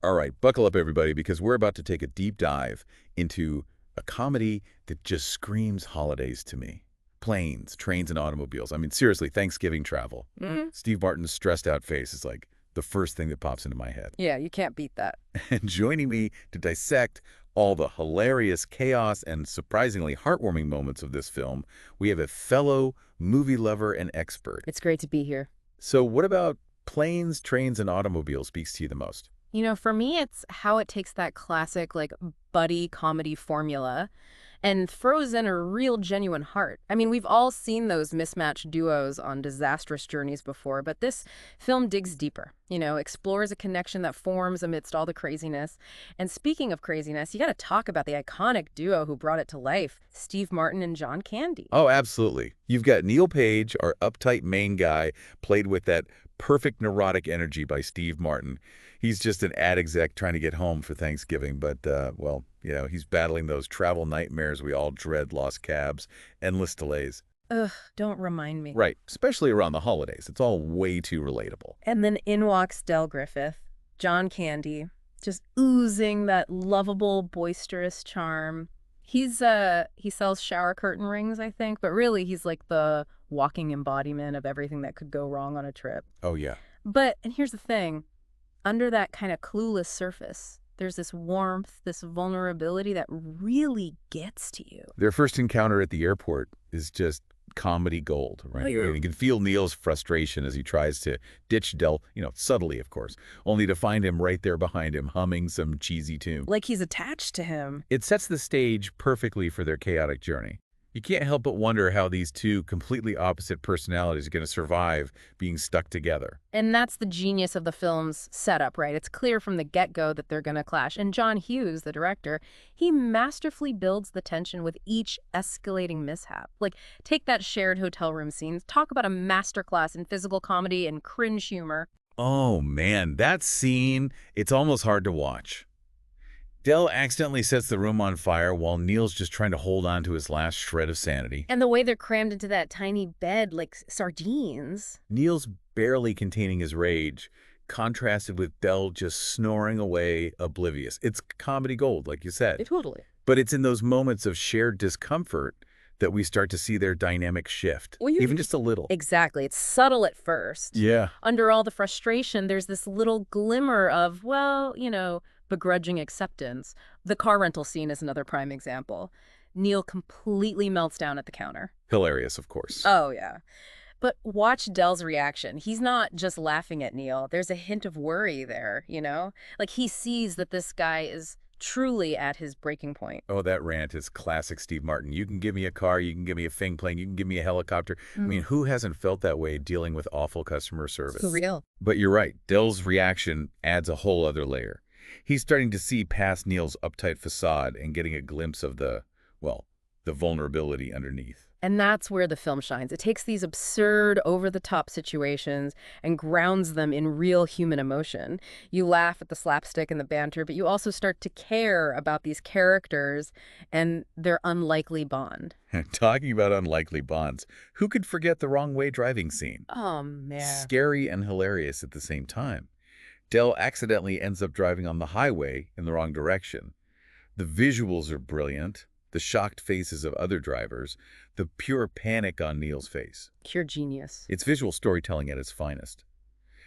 All right, buckle up, everybody, because we're about to take a deep dive into a comedy that just screams holidays to me. Planes, trains, and automobiles. I mean, seriously, Thanksgiving travel. Steve Martin's stressed out face is like the first thing that pops into my head. Yeah, you can't beat that. And joining me to dissect all the hilarious chaos and surprisingly heartwarming moments of this film, we have a fellow movie lover and expert. It's great to be here. So what about planes, trains, and automobiles speaks to you the most? You know, for me, it's how it takes that classic, like, buddy comedy formula and throws in a real genuine heart. I mean, we've all seen those mismatched duos on disastrous journeys before, but this film digs deeper, explores a connection that forms amidst all the craziness. And speaking of craziness, you got to talk about the iconic duo who brought it to life, Steve Martin and John Candy. Oh, absolutely. You've got Neil Page, our uptight main guy, played with that perfect neurotic energy by Steve Martin. He's just an ad exec trying to get home for Thanksgiving, but, well, he's battling those travel nightmares we all dread, lost cabs, endless delays. Ugh, don't remind me. Right, especially around the holidays. It's all way too relatable. And then in walks Del Griffith, John Candy, just oozing that lovable, boisterous charm. He sells shower curtain rings, I think, but really he's like the walking embodiment of everything that could go wrong on a trip. Oh, yeah. And here's the thing, under that kind of clueless surface, there's this warmth, this vulnerability that really gets to you. Their first encounter at the airport is just comedy gold, right? Oh, yeah. You can feel Neil's frustration as he tries to ditch Del, subtly, of course, only to find him right there behind him, humming some cheesy tune. Like he's attached to him. It sets the stage perfectly for their chaotic journey. You can't help but wonder how these two completely opposite personalities are going to survive being stuck together. And that's the genius of the film's setup, right? It's clear from the get-go that they're going to clash. And John Hughes, the director, he masterfully builds the tension with each escalating mishap. Like, take that shared hotel room scene. Talk about a masterclass in physical comedy and cringe humor. Oh, man, that scene, it's almost hard to watch. Del accidentally sets the room on fire while Neil's just trying to hold on to his last shred of sanity. And the way they're crammed into that tiny bed like sardines. Neil's barely containing his rage, contrasted with Del just snoring away, oblivious. It's comedy gold, like you said. Totally. But it's in those moments of shared discomfort that we start to see their dynamic shift, even just a little. Exactly. It's subtle at first. Yeah. Under all the frustration, there's this little glimmer of, begrudging acceptance. The car rental scene is another prime example. Neil completely melts down at the counter. Hilarious, of course. Oh, yeah. But watch Del's reaction. He's not just laughing at Neil. There's a hint of worry there, Like he sees that this guy is truly at his breaking point. Oh, that rant is classic Steve Martin. You can give me a car, you can give me a Fing plane, you can give me a helicopter. I mean, who hasn't felt that way dealing with awful customer service? For real. But you're right. Del's reaction adds a whole other layer. He's starting to see past Neil's uptight facade and getting a glimpse of the vulnerability underneath. And that's where the film shines. It takes these absurd, over-the-top situations and grounds them in real human emotion. You laugh at the slapstick and the banter, but you also start to care about these characters and their unlikely bond. Talking about unlikely bonds, who could forget the wrong way driving scene? Oh, man. Scary and hilarious at the same time. Del accidentally ends up driving on the highway in the wrong direction. The visuals are brilliant, the shocked faces of other drivers, the pure panic on Neil's face. Pure genius. It's visual storytelling at its finest.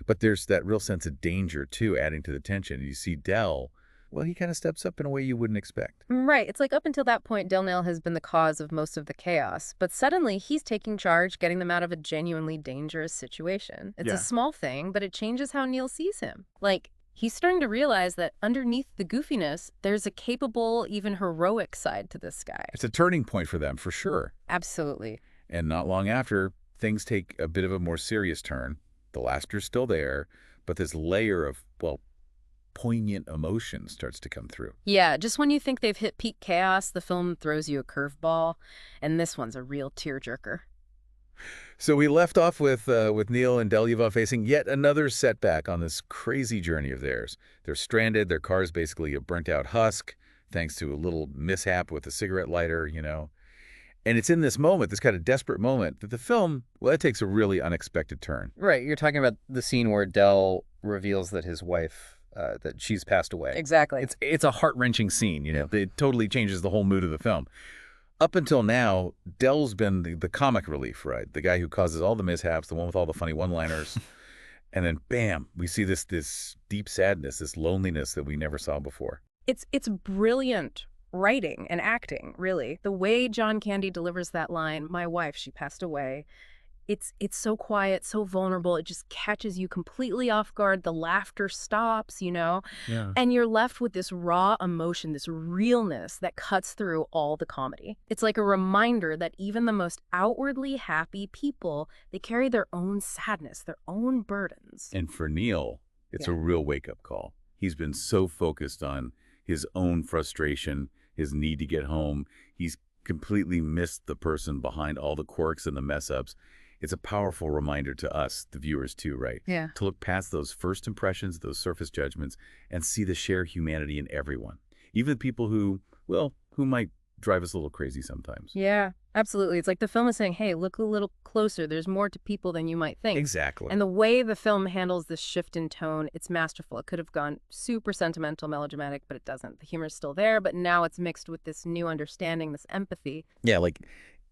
But there's that real sense of danger, too, adding to the tension. You see Del, well, he kind of steps up in a way you wouldn't expect. Right. It's like up until that point, Del Nail has been the cause of most of the chaos. But suddenly, he's taking charge, getting them out of a genuinely dangerous situation. It's a small thing, but it changes how Neil sees him. Like, he's starting to realize that underneath the goofiness, there's a capable, even heroic side to this guy. It's a turning point for them, for sure. Absolutely. And not long after, things take a bit of a more serious turn. The laughter's still there, but this layer of, poignant emotion starts to come through. Yeah, just when you think they've hit peak chaos, the film throws you a curveball, and this one's a real tearjerker. So we left off with Neil and Delyeva facing yet another setback on this crazy journey of theirs. They're stranded, their car's basically a burnt-out husk, thanks to a little mishap with a cigarette lighter, And it's in this moment, this kind of desperate moment, that the film, it takes a really unexpected turn. Right, you're talking about the scene where Del reveals that his wife that she's passed away. Exactly. It's a heart-wrenching scene, you know. It totally changes the whole mood of the film. Up until now, Dell's been the comic relief, right? The guy who causes all the mishaps, the one with all the funny one-liners. And then, bam, we see this deep sadness, this loneliness that we never saw before. It's brilliant writing and acting, really. The way John Candy delivers that line, "My wife, she passed away." It's so quiet, so vulnerable. It just catches you completely off guard. The laughter stops, Yeah. and you're left with this raw emotion, this realness that cuts through all the comedy. It's like a reminder that even the most outwardly happy people, they carry their own sadness, their own burdens. And for Neil, it's Yeah. a real wake-up call. He's been so focused on his own frustration, his need to get home. He's completely missed the person behind all the quirks and the mess-ups. It's a powerful reminder to us, the viewers too, right? Yeah. To look past those first impressions, those surface judgments, and see the shared humanity in everyone. Even people who, well, who might drive us a little crazy sometimes. Yeah, absolutely. It's like the film is saying, hey, look a little closer. There's more to people than you might think. Exactly. And the way the film handles this shift in tone, it's masterful. It could have gone super sentimental, melodramatic, but it doesn't. The humor is still there, but now it's mixed with this new understanding, this empathy. Yeah, like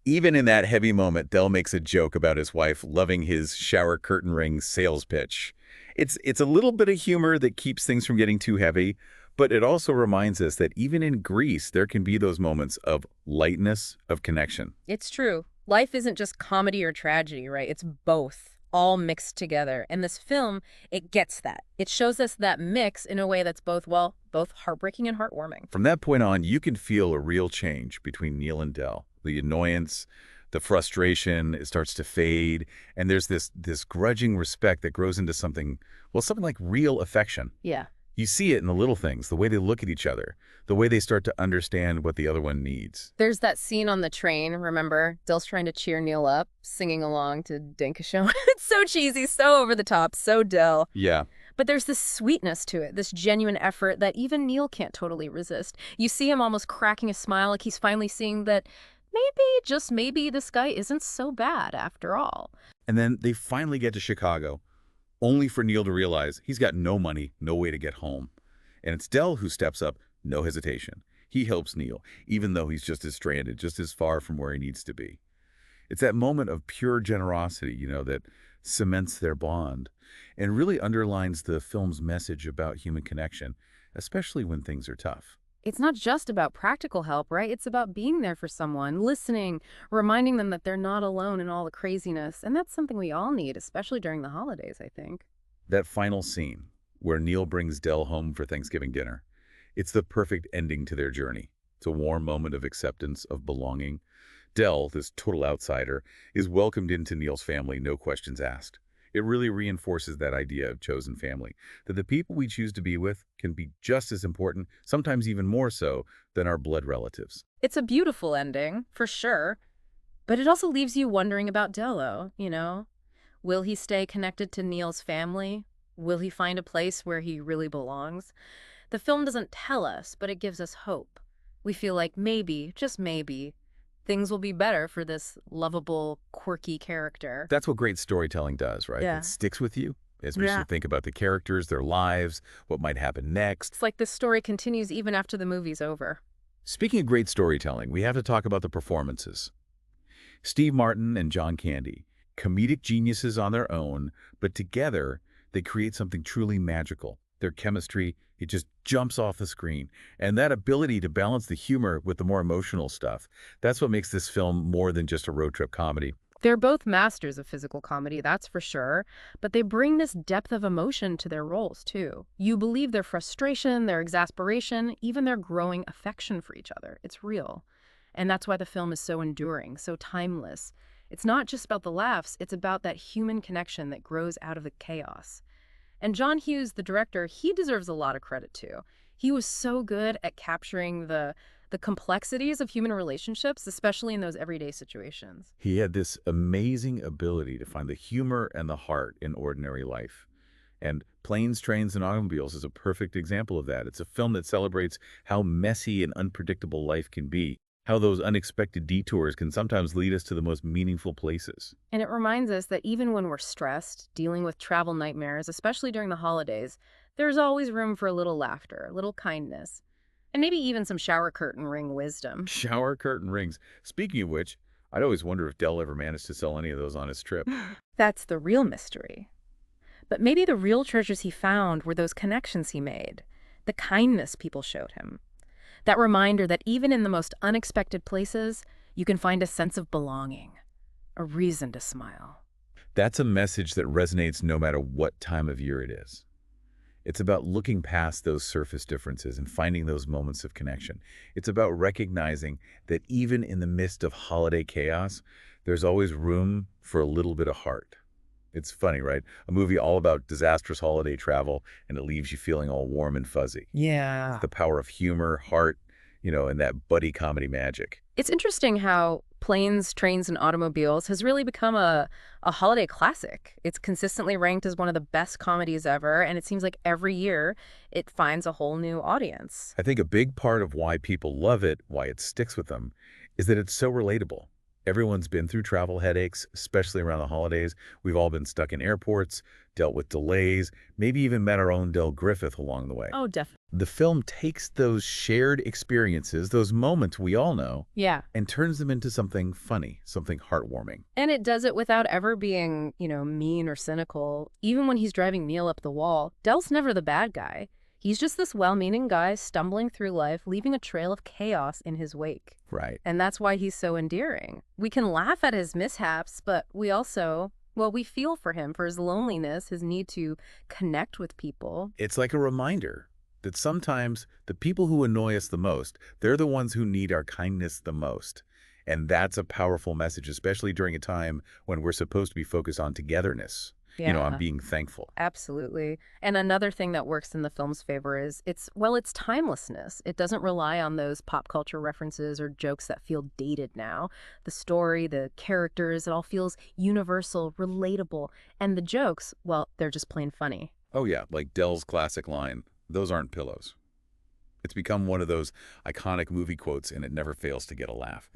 even in that heavy moment, Dell makes a joke about his wife loving his shower curtain ring sales pitch. It's a little bit of humor that keeps things from getting too heavy, but it also reminds us that even in Greece, there can be those moments of lightness, of connection. It's true. Life isn't just comedy or tragedy, right? It's both, all mixed together. And this film, it gets that. It shows us that mix in a way that's both, well, both heartbreaking and heartwarming. From that point on, you can feel a real change between Neil and Dell. The annoyance, the frustration, it starts to fade, and there's this grudging respect that grows into something, well, something like real affection. Yeah. You see it in the little things, the way they look at each other, the way they start to understand what the other one needs. There's that scene on the train, remember? Dill's trying to cheer Neil up, singing along to Dinkashow. It's so cheesy, so over the top, so Dill. Yeah. But there's this sweetness to it, this genuine effort that even Neil can't totally resist. You see him almost cracking a smile like he's finally seeing that maybe, just maybe, this guy isn't so bad after all. And then they finally get to Chicago, only for Neil to realize he's got no money, no way to get home. And it's Dell who steps up, no hesitation. He helps Neil, even though he's just as stranded, just as far from where he needs to be. It's that moment of pure generosity, that cements their bond and really underlines the film's message about human connection, especially when things are tough. It's not just about practical help, right? It's about being there for someone, listening, reminding them that they're not alone in all the craziness. And that's something we all need, especially during the holidays, I think. That final scene where Neil brings Dell home for Thanksgiving dinner, it's the perfect ending to their journey. It's a warm moment of acceptance, of belonging. Dell, this total outsider, is welcomed into Neil's family, no questions asked. It really reinforces that idea of chosen family, that the people we choose to be with can be just as important, sometimes even more so, than our blood relatives. It's a beautiful ending, for sure. But it also leaves you wondering about Dello. Will he stay connected to Neil's family? Will he find a place where he really belongs? The film doesn't tell us, but it gives us hope. We feel like maybe, just maybe, things will be better for this lovable, quirky character. That's what great storytelling does, right? Yeah. It sticks with you. As we Yeah. think about the characters, their lives, what might happen next. It's like this story continues even after the movie's over. Speaking of great storytelling, we have to talk about the performances. Steve Martin and John Candy, comedic geniuses on their own, but together they create something truly magical. Their chemistry, it just jumps off the screen. And that ability to balance the humor with the more emotional stuff, that's what makes this film more than just a road trip comedy. They're both masters of physical comedy, that's for sure, but they bring this depth of emotion to their roles, too. You believe their frustration, their exasperation, even their growing affection for each other. It's real. And that's why the film is so enduring, so timeless. It's not just about the laughs, it's about that human connection that grows out of the chaos. And John Hughes, the director, he deserves a lot of credit, too. He was so good at capturing the complexities of human relationships, especially in those everyday situations. He had this amazing ability to find the humor and the heart in ordinary life. And Planes, Trains, and Automobiles is a perfect example of that. It's a film that celebrates how messy and unpredictable life can be, how those unexpected detours can sometimes lead us to the most meaningful places. And it reminds us that even when we're stressed, dealing with travel nightmares, especially during the holidays, There's always room for a little laughter, a little kindness, and maybe even some shower curtain ring wisdom. Shower curtain rings. Speaking of which, I'd always wonder if Dell ever managed to sell any of those on his trip. That's the real mystery. But maybe the real treasures he found were those connections he made, the kindness people showed him, that reminder that even in the most unexpected places, you can find a sense of belonging, a reason to smile. That's a message that resonates no matter what time of year it is. It's about looking past those surface differences and finding those moments of connection. It's about recognizing that even in the midst of holiday chaos, there's always room for a little bit of heart. It's funny, right? A movie all about disastrous holiday travel, and it leaves you feeling all warm and fuzzy. It's Yeah. the power of humor, heart, and that buddy comedy magic. It's interesting how Planes, Trains, and Automobiles has really become a holiday classic. It's consistently ranked as one of the best comedies ever, and it seems like every year it finds a whole new audience. I think a big part of why people love it, why it sticks with them, is that it's so relatable. Everyone's been through travel headaches, especially around the holidays. We've all been stuck in airports, dealt with delays, maybe even met our own Del Griffith along the way. Oh, definitely. The film takes those shared experiences, those moments we all know, Yeah. and turns them into something funny, something heartwarming. And it does it without ever being, mean or cynical. Even when he's driving Neil up the wall, Del's never the bad guy. He's just this well-meaning guy stumbling through life, leaving a trail of chaos in his wake. Right. And that's why he's so endearing. We can laugh at his mishaps, but we also, well, we feel for him, for his loneliness, his need to connect with people. It's like a reminder that sometimes the people who annoy us the most, they're the ones who need our kindness the most. And that's a powerful message, especially during a time when we're supposed to be focused on togetherness, on Yeah. being thankful. Absolutely. And another thing that works in the film's favor is its timelessness. It doesn't rely on those pop culture references or jokes that feel dated now. The story, the characters, it all feels universal, relatable. And the jokes, well, they're just plain funny. Oh yeah, like Dell's classic line, "Those aren't pillows." It's become one of those iconic movie quotes, and it never fails to get a laugh.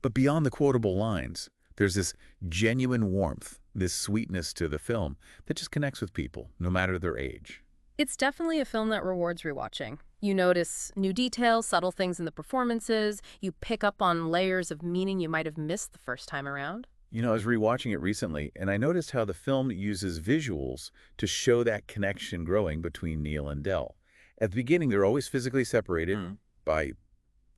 But beyond the quotable lines, there's this genuine warmth, this sweetness to the film that just connects with people, no matter their age. It's definitely a film that rewards rewatching. You notice new details, subtle things in the performances. You pick up on layers of meaning you might have missed the first time around. I was rewatching it recently, and I noticed how the film uses visuals to show that connection growing between Neil and Dell. At the beginning, they're always physically separated by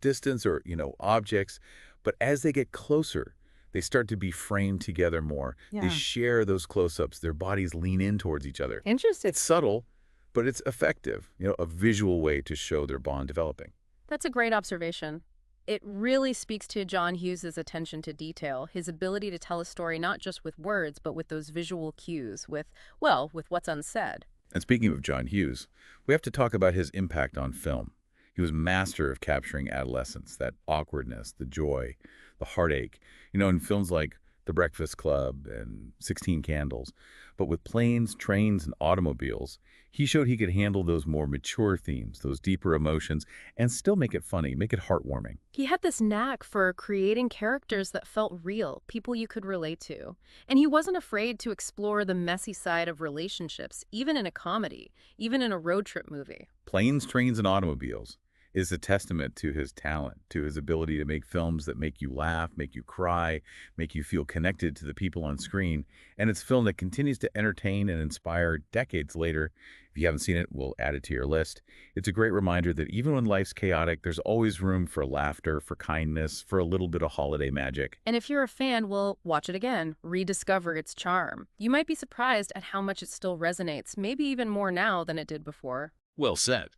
distance or, objects, but as they get closer, they start to be framed together more. They Yeah. share those close-ups. Their bodies lean in towards each other. Interesting. It's subtle, but it's effective, a visual way to show their bond developing. That's a great observation. It really speaks to John Hughes's attention to detail, his ability to tell a story not just with words, but with those visual cues, with what's unsaid. And speaking of John Hughes, we have to talk about his impact on film. He was master of capturing adolescence, that awkwardness, the joy, the heartache, in films like The Breakfast Club and 16 Candles. But with Planes, Trains, and Automobiles, he showed he could handle those more mature themes, those deeper emotions, and still make it funny, make it heartwarming. He had this knack for creating characters that felt real, people you could relate to. And he wasn't afraid to explore the messy side of relationships, even in a comedy, even in a road trip movie. Planes, Trains, and Automobiles is a testament to his talent, to his ability to make films that make you laugh, make you cry, make you feel connected to the people on screen. And it's a film that continues to entertain and inspire decades later. If you haven't seen it, we'll add it to your list. It's a great reminder that even when life's chaotic, there's always room for laughter, for kindness, for a little bit of holiday magic. And if you're a fan, well, watch it again, rediscover its charm. You might be surprised at how much it still resonates, maybe even more now than it did before. Well said.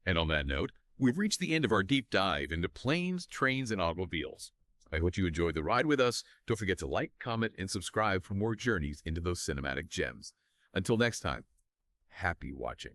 And on that note, we've reached the end of our deep dive into planes, trains, and automobiles. I hope you enjoyed the ride with us. Don't forget to like, comment, and subscribe for more journeys into those cinematic gems. Until next time, happy watching.